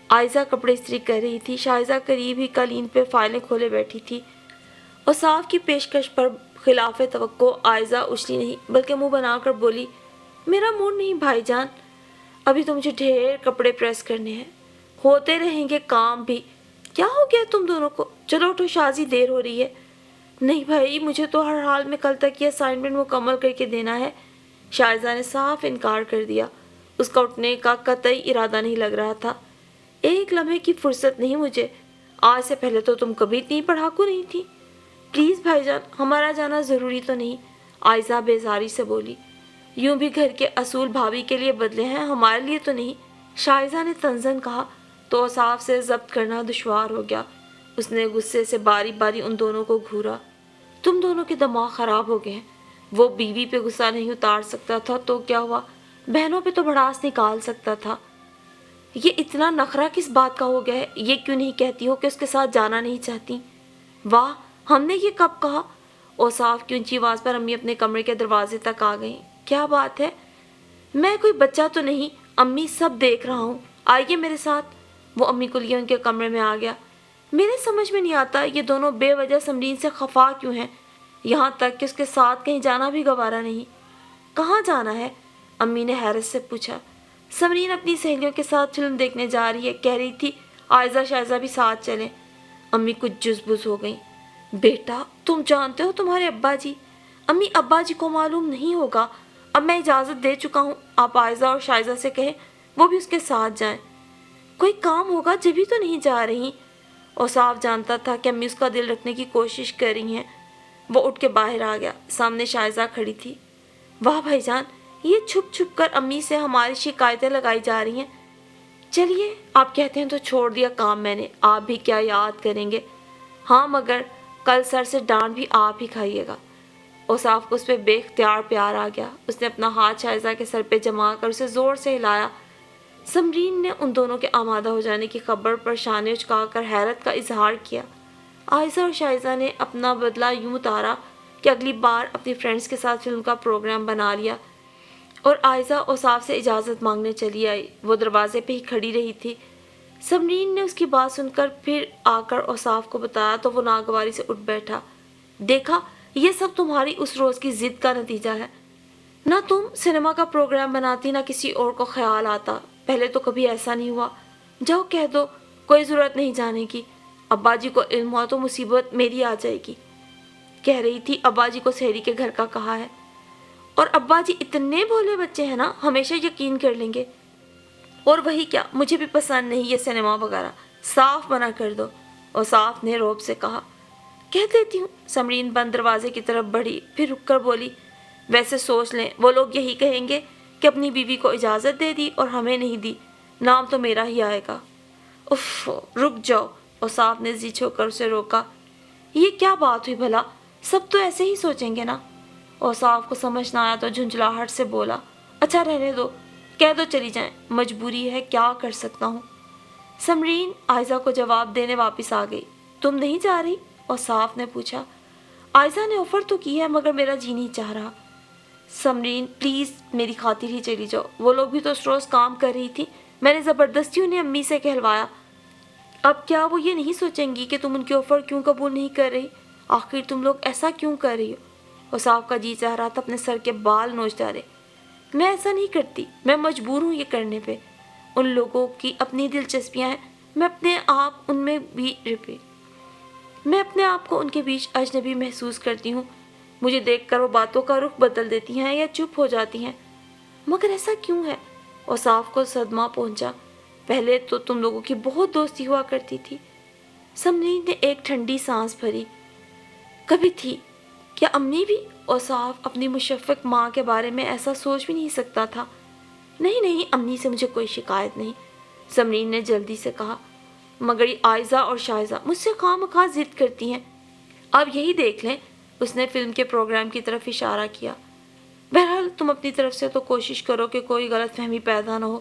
عائزہ کپڑے استری کر رہی تھی، شائزہ قریب ہی قالین پہ فائلیں کھولے بیٹھی تھی۔ اوصاف کی پیشکش پر خلاف توقع عائزہ اچھلی نہیں بلکہ منہ بنا کر بولی، میرا موڈ نہیں بھائی جان، ابھی تو مجھے ڈھیر کپڑے پریس کرنے ہیں، ہوتے رہیں گے کام بھی، کیا ہو گیا تم دونوں کو؟ چلو اٹھو، شازی دیر ہو رہی ہے۔ نہیں بھائی، مجھے تو ہر حال میں کل تک یہ اسائنمنٹ مکمل کر کے دینا ہے۔ شائزہ نے صاف انکار کر دیا، اس کا اٹھنے کا قطعی ارادہ نہیں لگ رہا تھا۔ ایک لمحے کی فرصت نہیں مجھے، آج سے پہلے تو تم کبھی اتنی پڑھاکو نہیں تھی۔ پلیز بھائی جان، ہمارا جانا ضروری تو نہیں، عائزہ بیزاری سے بولی، یوں بھی گھر کے اصول بھابھی کے لیے بدلے ہیں، ہمارے لیے تو نہیں۔ شائزہ نے تنزن کہا تو اوصاف سے ضبط کرنا دشوار ہو گیا۔ اس نے غصے سے باری باری ان دونوں کو گھورا۔ تم دونوں کے دماغ خراب ہو گئے ہیں، وہ بیوی پہ غصہ نہیں اتار سکتا تھا تو کیا ہوا، بہنوں پہ تو بھڑاس نکال سکتا تھا۔ یہ اتنا نخرہ کس بات کا ہو گیا ہے؟ یہ کیوں نہیں کہتی ہو کہ اس کے ساتھ جانا نہیں چاہتی؟ واہ، ہم نے یہ کب کہا؟ اوصاف کی اونچی آواز پر امی اپنے کمرے کے دروازے تک آ گئیں۔ کیا بات ہے؟ میں کوئی بچہ تو نہیں امی، سب دیکھ رہا ہوں، آئیے میرے ساتھ۔ وہ امی کو لیے ان کے کمرے میں آ گیا۔ میرے سمجھ میں نہیں آتا یہ دونوں بے وجہ سمرین سے خفا کیوں ہیں، یہاں تک کہ اس کے ساتھ کہیں جانا بھی گوارا نہیں۔ کہاں جانا ہے؟ امی نے حیرت سے پوچھا۔ سمرین اپنی سہیلیوں کے ساتھ فلم دیکھنے جا رہی ہے، کہہ رہی تھی عائزہ شائزہ بھی ساتھ چلیں۔ امی کچھ جزبز ہو گئیں۔ بیٹا تم جانتے ہو تمہارے ابا جی؟ امی ابا جی کو معلوم نہیں ہوگا، اب میں اجازت دے چکا ہوں، آپ عائزہ اور شائزہ سے کہیں وہ بھی اس کے ساتھ جائیں۔ کوئی کام ہوگا جبھی تو نہیں جا رہی۔ اور صاف جانتا تھا کہ امی اس کا دل رکھنے کی کوشش کر رہی ہیں۔ وہ اٹھ کے باہر آ گیا، سامنے شائزہ کھڑی تھی۔ واہ بھائی جان، یہ چھپ چھپ کر امی سے ہماری شکایتیں لگائی جا رہی ہیں۔ چلیے آپ کہتے ہیں تو چھوڑ دیا کام میں نے، آپ بھی کیا یاد کریں گے؟ ہاں مگر کل سر سے ڈانٹ بھی آپ ہی کھائیے گا۔ اوصاف کو اس پہ بے اختیار پیار آ گیا۔ اس نے اپنا ہاتھ شائزہ کے سر پہ جما کر اسے زور سے ہلایا۔ سمرین نے ان دونوں کے آمادہ ہو جانے کی خبر پر شانے اچکا کر حیرت کا اظہار کیا۔ عائزہ اور شائزہ نے اپنا بدلہ یوں اتارا کہ اگلی بار اپنی فرینڈز کے ساتھ فلم کا پروگرام بنا لیا، اور عائزہ اوصاف سے اجازت مانگنے چلی آئی۔ وہ دروازے پہ ہی کھڑی رہی تھی۔ سمرین نے اس کی بات سن کر پھر آ کر اوصاف کو بتایا تو وہ ناگواری سے اٹھ بیٹھا۔ دیکھا، یہ سب تمہاری اس روز کی ضد کا نتیجہ ہے۔ نہ تم سنیما کا پروگرام بناتی، نہ کسی اور کو خیال آتا۔ پہلے تو کبھی ایسا نہیں ہوا۔ جاؤ کہہ دو، کوئی ضرورت نہیں جانے کی۔ ابا جی کو علم ہوا تو مصیبت میری آ جائے گی۔ کہہ رہی تھی ابا جی کو سحری کے گھر کا کہا ہے، اور ابا جی اتنے بھولے بچے ہیں نا، ہمیشہ یقین کر لیں گے۔ اور وہی کیا، مجھے بھی پسند نہیں یہ سنیما وغیرہ، صاف منع کر دو۔ اور صاف نے روب سے کہا۔ کہہ دیتی ہوں۔ سمرین بند دروازے کی طرف بڑھی، پھر رک کر بولی، ویسے سوچ لیں وہ لوگ یہی کہیں گے کہ اپنی بیوی کو اجازت دے دی اور ہمیں نہیں دی، نام تو میرا ہی آئے گا۔ اف، رک جاؤ۔ اور صاف نے زی چھو کر اسے روکا۔ یہ کیا بات ہوئی بھلا، سب تو ایسے ہی سوچیں گے نا۔ اور صاف کو سمجھ نہ آیا تو جھنجھلاہٹ سے بولا، اچھا رہنے دو، کہہ دو چلی جائیں، مجبوری ہے، کیا کر سکتا ہوں۔ سمرین عائزہ کو جواب دینے واپس آ گئی۔ تم نہیں جا رہی؟ اور صاف نے پوچھا۔ عائزہ نے آفر تو کی ہے مگر میرا جی نہیں چاہ رہا۔ سمرین پلیز میری خاطر ہی چلی جاؤ، وہ لوگ بھی تو اس روز کام کر رہی تھی، میں نے زبردستی انہیں امی سے کہلوایا۔ اب کیا وہ یہ نہیں سوچیں گی کہ تم ان کی آفر کیوں قبول نہیں کر رہی؟ آخر تم لوگ ایسا کیوں کر رہی ہو؟ اور صاف کا جی چاہ رہا تھا اپنے سر کے بال نوچ ڈالے۔ میں ایسا نہیں کرتی، میں مجبور ہوں یہ کرنے پہ۔ ان لوگوں کی اپنی دلچسپیاں ہیں، میں اپنے آپ کو ان کے بیچ اجنبی محسوس کرتی ہوں۔ مجھے دیکھ کر وہ باتوں کا رخ بدل دیتی ہیں یا چپ ہو جاتی ہیں۔ مگر ایسا کیوں ہے؟ اور صاف کو صدمہ پہنچا۔ پہلے تو تم لوگوں کی بہت دوستی ہوا کرتی تھی۔ سمرین نے ایک ٹھنڈی سانس بھری۔ کبھی تھی؟ کیا امی بھی؟ اور صاف اپنی مشفق ماں کے بارے میں ایسا سوچ بھی نہیں سکتا تھا۔ نہیں نہیں، امی سے مجھے کوئی شکایت نہیں، سمرین نے جلدی سے کہا، مگر یہ عائزہ اور شائزہ مجھ سے خواہ مخواہ ضد کرتی ہیں۔ اب یہی دیکھ لیں۔ اس نے فلم کے پروگرام کی طرف اشارہ کیا۔ بہرحال تم اپنی طرف سے تو کوشش کرو کہ کوئی غلط فہمی پیدا نہ ہو،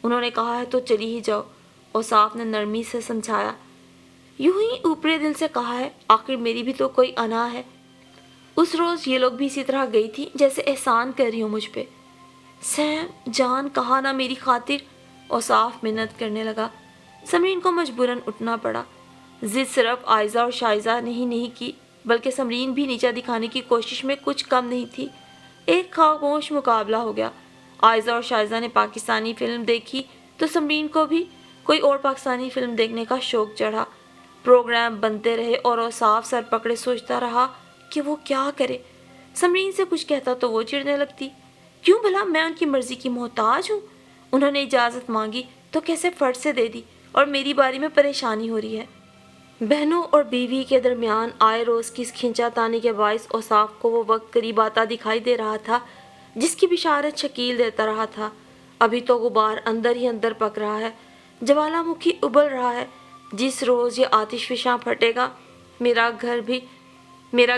انہوں نے کہا ہے تو چلی ہی جاؤ۔ اور صاف نے نرمی سے سمجھایا۔ یوں ہی اوپری دل سے کہا ہے، آخر میری بھی تو کوئی انا ہے۔ اس روز یہ لوگ بھی اسی طرح گئی تھی جیسے احسان کر رہی ہوں مجھ پہ۔ سیم جان کہا نا میری خاطر۔ اور صاف منت کرنے لگا۔ سمرین کو مجبوراً اٹھنا پڑا۔ ضد صرف عائزہ اور شائزہ نے ہی نہیں کی، بلکہ سمرین بھی نیچا دکھانے کی کوشش میں کچھ کم نہیں تھی۔ ایک خاموش مقابلہ ہو گیا۔ عائزہ اور شائزہ نے پاکستانی فلم دیکھی تو سمرین کو بھی کوئی اور پاکستانی فلم دیکھنے کا شوق چڑھا۔ پروگرام بنتے رہے اور وہ صاف سر پکڑے سوچتا رہا کہ وہ کیا کرے۔ سمرین سے کچھ کہتا تو وہ چڑھنے لگتی۔ کیوں بھلا میں ان کی مرضی کی محتاج ہوں؟ انہوں نے اجازت مانگی تو کیسے فٹ سے دے دی، اور میری باری میں پریشانی ہو رہی ہے۔ بہنوں اور بیوی کے درمیان آئے روز کی اس کھینچا تانی کے باعث اوصاف کو وہ وقت قریب آتا دکھائی دے رہا تھا جس کی بشارت شکیل دیتا رہا تھا۔ ابھی تو غبار اندر ہی اندر پک رہا ہے، جوالا مکھی ابل رہا ہے۔ جس روز یہ آتش فشاں پھٹے گا، میرا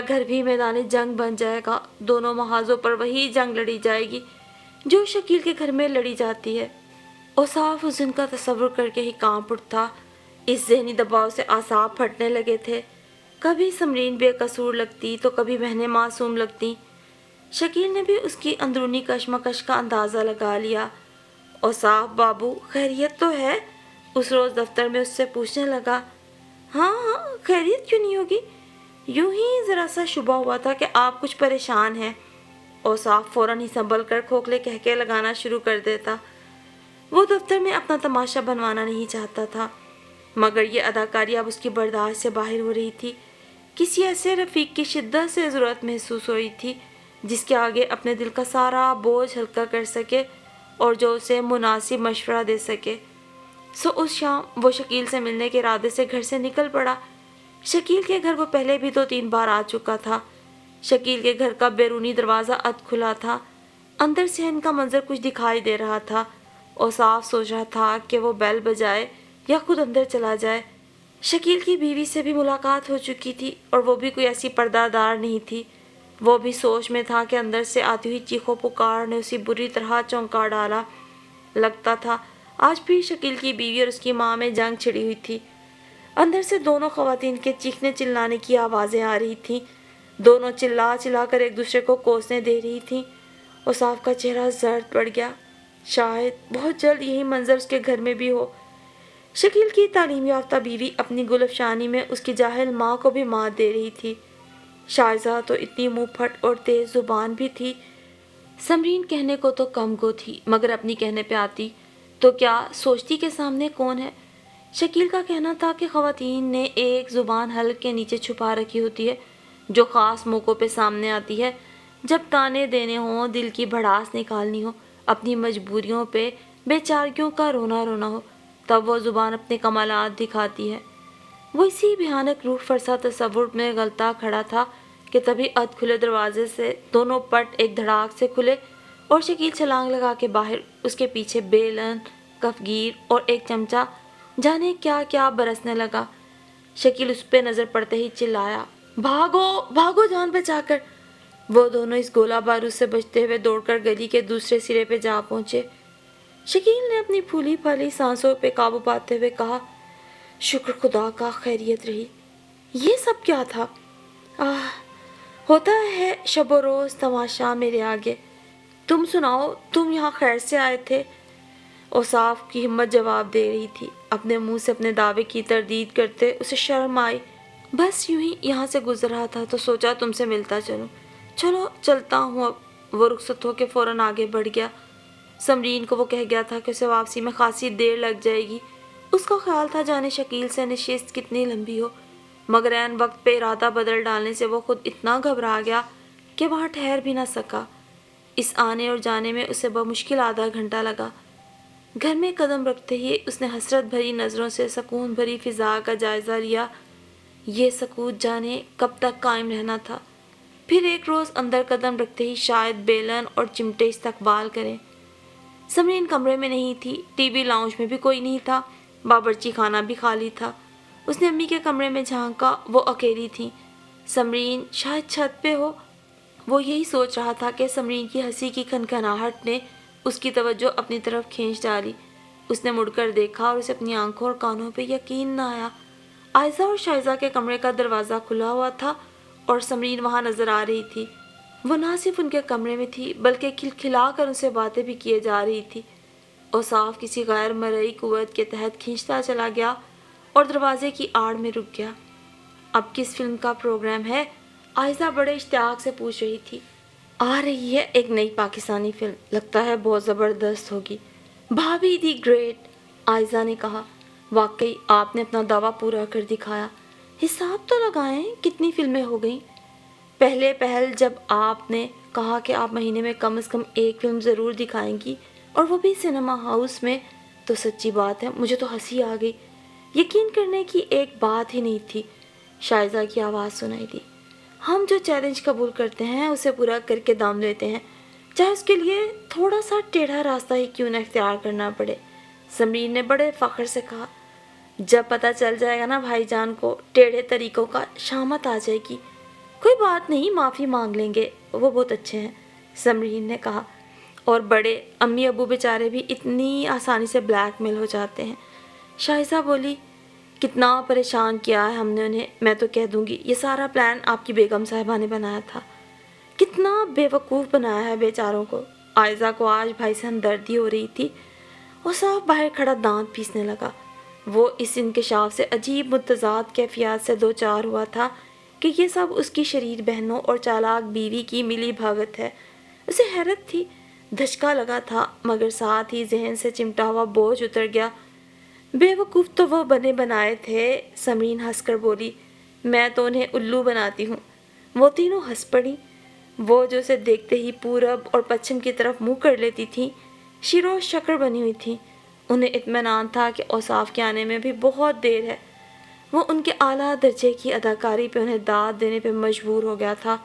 گھر بھی میدان جنگ بن جائے گا۔ دونوں محاذوں پر وہی جنگ لڑی جائے گی جو شکیل کے گھر میں لڑی جاتی ہے۔ اوصاف اس دن کا تصور کر کے ہی کانپ اٹھتا۔ اس ذہنی دباؤ سے اعصاب پھٹنے لگے تھے۔ کبھی سمرین بے قصور لگتی تو کبھی بہنیں معصوم لگتی۔ شکیل نے بھی اس کی اندرونی کشمکش کا اندازہ لگا لیا۔ اوصاف بابو خیریت تو ہے؟ اس روز دفتر میں اس سے پوچھنے لگا۔ ہاں ہاں، خیریت کیوں نہیں ہوگی؟ یوں ہی ذرا سا شبہ ہوا تھا کہ آپ کچھ پریشان ہیں۔ اوصاف فوراً ہی سنبھل کر کھوکھلے کہکے لگانا شروع کر دیتا۔ وہ دفتر میں اپنا تماشا بنوانا نہیں چاہتا تھا، مگر یہ اداکاری اب اس کی برداشت سے باہر ہو رہی تھی۔ کسی ایسے رفیق کی شدت سے ضرورت محسوس ہو رہی تھی جس کے آگے اپنے دل کا سارا بوجھ ہلکا کر سکے اور جو اسے مناسب مشورہ دے سکے۔ سو اس شام وہ شکیل سے ملنے کے ارادے سے گھر سے نکل پڑا۔ شکیل کے گھر وہ پہلے بھی 2-3 بار آ چکا تھا۔ شکیل کے گھر کا بیرونی دروازہ کھلا تھا، اندر صحن کا منظر کچھ دکھائی دے رہا تھا۔ اوصاف سوچ رہا تھا کہ وہ بیل بجائے یا خود اندر چلا جائے۔ شکیل کی بیوی سے بھی ملاقات ہو چکی تھی اور وہ بھی کوئی ایسی پردہ دار نہیں تھی۔ وہ بھی سوچ میں تھا کہ اندر سے آتی ہوئی چیخو پکار نے اسے بری طرح چونکا ڈالا۔ لگتا تھا آج پھر شکیل کی بیوی اور اس کی ماں میں جنگ چھڑی ہوئی تھی۔ اندر سے دونوں خواتین کے چیخنے چلانے کی آوازیں آ رہی تھیں۔ دونوں چلا چلا کر ایک دوسرے کو کوسنے دے رہی تھیں۔ اوصاف کا چہرہ زرد پڑ گیا۔ شاید بہت جلد یہی منظر اس کے گھر میں بھی ہو۔ شکیل کی تعلیم یافتہ بیوی اپنی گل افشانی میں اس کی جاہل ماں کو بھی مات دے رہی تھی۔ شائزہ تو اتنی منہ پھٹ اور تیز زبان بھی تھی۔ سمرین کہنے کو تو کم گو تھی، مگر اپنی کہنے پہ آتی تو کیا سوچتی کہ سامنے کون ہے۔ شکیل کا کہنا تھا کہ خواتین نے ایک زبان حلق کے نیچے چھپا رکھی ہوتی ہے جو خاص موقعوں پہ سامنے آتی ہے، جب تانے دینے ہوں، دل کی بھڑاس نکالنی ہو، اپنی مجبوریوں پہ بے چارگیوں کا رونا رونا ہو، تب وہ زبان اپنے کمالات دکھاتی ہے۔ وہ اسی بھیانک روح فرسا تصور میں غلطا کھڑا تھا کہ تبھی کھلے دروازے سے دونوں پٹ ایک دھڑاک سے کھلے اور شکیل چھلانگ لگا کے باہر، اس کے پیچھے بیلن، کفگیر اور ایک چمچہ، جانے کیا کیا برسنے لگا۔ شکیل اس پہ نظر پڑتے ہی چلایا، بھاگو بھاگو جان بچا کر۔ وہ دونوں اس گولہ بارود سے بچتے ہوئے دوڑ کر گلی کے دوسرے سرے پہ جا پہنچے۔ شکیل نے اپنی پھولی پھالی سانسوں پہ قابو پاتے ہوئے کہا، شکر خدا کا خیریت رہی۔ یہ سب کیا تھا؟ ہوتا ہے شب و روز تماشا میرے آگے۔ تم سناؤ، تم یہاں خیر سے آئے تھے؟ اوصاف کی ہمت جواب دے رہی تھی۔ اپنے منہ سے اپنے دعوے کی تردید کرتے اسے شرم آئی۔ بس یوں ہی یہاں سے گزر رہا تھا تو سوچا تم سے ملتا چلوں۔ چلو چلتا ہوں اب۔ وہ رخصت ہو کے فوراً آگے بڑھ گیا۔ سمرین کو وہ کہہ گیا تھا کہ اسے واپسی میں خاصی دیر لگ جائے گی۔ اس کا خیال تھا جانے شکیل سے نشست کتنی لمبی ہو، مگر عین وقت پہ ارادہ بدل ڈالنے سے وہ خود اتنا گھبرا گیا کہ وہاں ٹھہر بھی نہ سکا۔ اس آنے اور جانے میں اسے بمشکل آدھا گھنٹہ لگا۔ گھر میں قدم رکھتے ہی اس نے حسرت بھری نظروں سے سکون بھری فضا کا جائزہ لیا۔ یہ سکوت جانے کب تک قائم رہنا تھا۔ پھر ایک روز اندر قدم رکھتے ہی شاید بیلن اور چمٹے استقبال کریں۔ سمرین کمرے میں نہیں تھی، ٹی وی لاؤنج میں بھی کوئی نہیں تھا، باورچی خانہ بھی خالی تھا۔ اس نے امی کے کمرے میں جھانکا، وہ اکیلی تھیں۔ سمرین شاید چھت پہ ہو۔ وہ یہی سوچ رہا تھا کہ سمرین کی ہنسی کی کھنکھناہٹ نے اس کی توجہ اپنی طرف کھینچ ڈالی۔ اس نے مڑ کر دیکھا اور اسے اپنی آنکھوں اور کانوں پہ یقین نہ آیا۔ عائزہ اور شائزہ کے کمرے کا دروازہ کھلا ہوا تھا اور سمرین وہاں نظر آ رہی تھی۔ وہ نہ صرف ان کے کمرے میں تھی بلکہ کھلکھلا کر ان سے باتیں بھی کیے جا رہی تھی۔ اوصاف کسی غیر مرئی قوت کے تحت کھینچتا چلا گیا اور دروازے کی آڑ میں رک گیا۔ اب کس فلم کا پروگرام ہے؟ عائزہ بڑے اشتیاق سے پوچھ رہی تھی۔ آ رہی ہے ایک نئی پاکستانی فلم، لگتا ہے بہت زبردست ہوگی۔ بھابھی دی گریٹ، عائزہ نے کہا۔ واقعی آپ نے اپنا دعویٰ پورا کر دکھایا۔ حساب تو لگائیں کتنی فلمیں ہو گئیں؟ پہلے پہل جب آپ نے کہا کہ آپ مہینے میں کم از کم ایک فلم ضرور دکھائیں گی اور وہ بھی سنیما ہاؤس میں، تو سچی بات ہے مجھے تو ہنسی آ گئی۔ یقین کرنے کی ایک بات ہی نہیں تھی۔ شائزہ کی آواز سنائی دی۔ ہم جو چیلنج قبول کرتے ہیں اسے پورا کر کے دام لیتے ہیں، چاہے اس کے لیے تھوڑا سا ٹیڑھا راستہ ہی کیوں نہ اختیار کرنا پڑے۔ سمرین نے بڑے فخر سے کہا۔ جب پتہ چل جائے گا نا بھائی جان کو ٹیڑھے طریقوں کا، شامت آ جائے گی۔ کوئی بات نہیں، معافی مانگ لیں گے، وہ بہت اچھے ہیں، سمرین نے کہا۔ اور بڑے امی ابو بیچارے بھی اتنی آسانی سے بلیک میل ہو جاتے ہیں۔ شائزہ بولی، کتنا پریشان کیا ہے ہم نے انہیں، میں تو کہہ دوں گی یہ سارا پلان آپ کی بیگم صاحبہ نے بنایا تھا۔ کتنا بے وقوف بنایا ہے بیچاروں کو۔ عائزہ کو آج بھائی سے ہمدردی ہو رہی تھی۔ وہ صاف باہر کھڑا دانت پیسنے لگا۔ وہ اس انکشاف سے عجیب متضاد کیفیات سے دوچار ہوا تھا کہ یہ سب اس کی شریر بہنوں اور چالاک بیوی کی ملی بھگت ہے۔ اسے حیرت تھی، دھچکا لگا تھا، مگر ساتھ ہی ذہن سے چمٹا ہوا بوجھ اتر گیا۔ بے وقوف تو وہ بنے بنائے تھے، سمرین ہنس کر بولی، میں تو انہیں الو بناتی ہوں۔ وہ تینوں ہنس پڑی۔ وہ جو اسے دیکھتے ہی پورب اور پچھم کی طرف منہ کر لیتی تھیں، شیرو شکر بنی ہوئی تھیں۔ انہیں اطمینان تھا کہ اوصاف کے آنے میں بھی بہت دیر ہے۔ وہ ان کے اعلیٰ درجے کی اداکاری پہ انہیں داد دینے پہ مجبور ہو گیا تھا،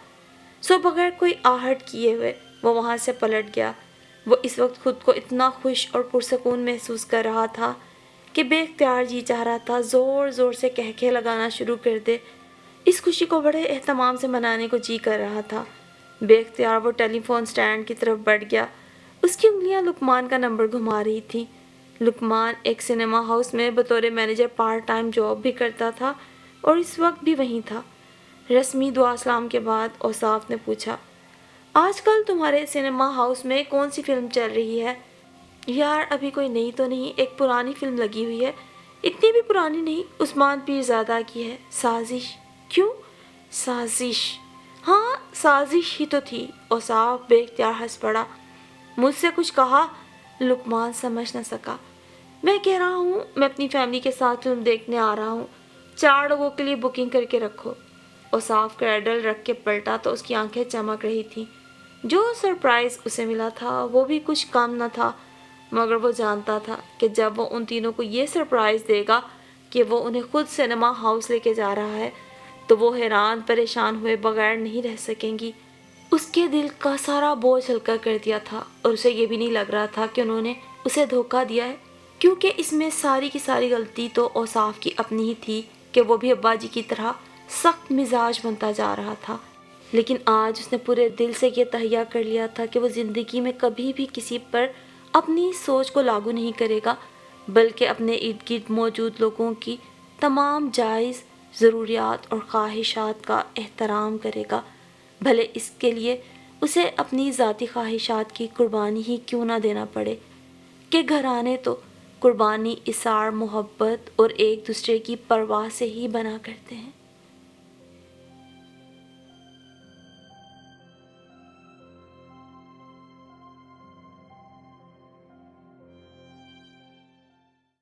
سو بغیر کوئی آہٹ کیے ہوئے وہ وہاں سے پلٹ گیا۔ وہ اس وقت خود کو اتنا خوش اور پرسکون محسوس کر رہا تھا کہ بے اختیار جی چاہ رہا تھا زور زور سے کہکھے لگانا شروع کر دے۔ اس خوشی کو بڑے اہتمام سے منانے کو جی کر رہا تھا۔ بے اختیار وہ ٹیلی فون سٹینڈ کی طرف بڑھ گیا۔ اس کی انگلیاں لقمان کا نمبر گھما رہی تھیں۔ لقمان ایک سنیما ہاؤس میں بطور مینیجر پارٹ ٹائم جاب بھی کرتا تھا اور اس وقت بھی وہیں تھا۔ رسمی دعا سلام کے بعد اوصاف نے پوچھا، آج کل تمہارے سنیما ہاؤس میں کون سی فلم چل رہی ہے؟ یار ابھی کوئی نئی تو نہیں، ایک پرانی فلم لگی ہوئی ہے، اتنی بھی پرانی نہیں، عثمان پیرزادہ کی ہے، سازش۔ کیوں؟ سازش؟ ہاں سازش ہی تو تھی۔ اوصاف بے اختیار ہنس پڑا۔ مجھ سے کچھ کہا؟ لقمان سمجھ نہ سکا۔ میں کہہ رہا ہوں میں اپنی فیملی کے ساتھ فلم دیکھنے آ رہا ہوں، 4 لوگوں کے لیے بکنگ کر کے رکھو۔ اوصاف کریڈل رکھ کے پلٹا تو اس کی آنکھیں چمک رہی تھیں۔ جو سرپرائز اسے ملا تھا وہ بھی کچھ کم نہ تھا، مگر وہ جانتا تھا کہ جب وہ ان تینوں کو یہ سرپرائز دے گا کہ وہ انہیں خود سنیما ہاؤس لے کے جا رہا ہے تو وہ حیران پریشان ہوئے بغیر نہیں رہ سکیں گی۔ اس کے دل کا سارا بوجھ ہلکا کر دیا تھا اور اسے یہ بھی نہیں لگ رہا تھا کہ انہوں نے اسے دھوکہ دیا ہے، کیونکہ اس میں ساری کی ساری غلطی تو اوصاف کی اپنی ہی تھی کہ وہ بھی ابا جی کی طرح سخت مزاج بنتا جا رہا تھا۔ لیکن آج اس نے پورے دل سے یہ تہیہ کر لیا تھا کہ وہ زندگی میں کبھی بھی کسی پر اپنی سوچ کو لاگو نہیں کرے گا، بلکہ اپنے ارد گرد موجود لوگوں کی تمام جائز ضروریات اور خواہشات کا احترام کرے گا، بھلے اس کے لیے اسے اپنی ذاتی خواہشات کی قربانی ہی کیوں نہ دینا پڑے، کہ گھرانے تو قربانی، اثار، محبت اور ایک دوسرے کی پرواہ سے ہی بنا کرتے ہیں۔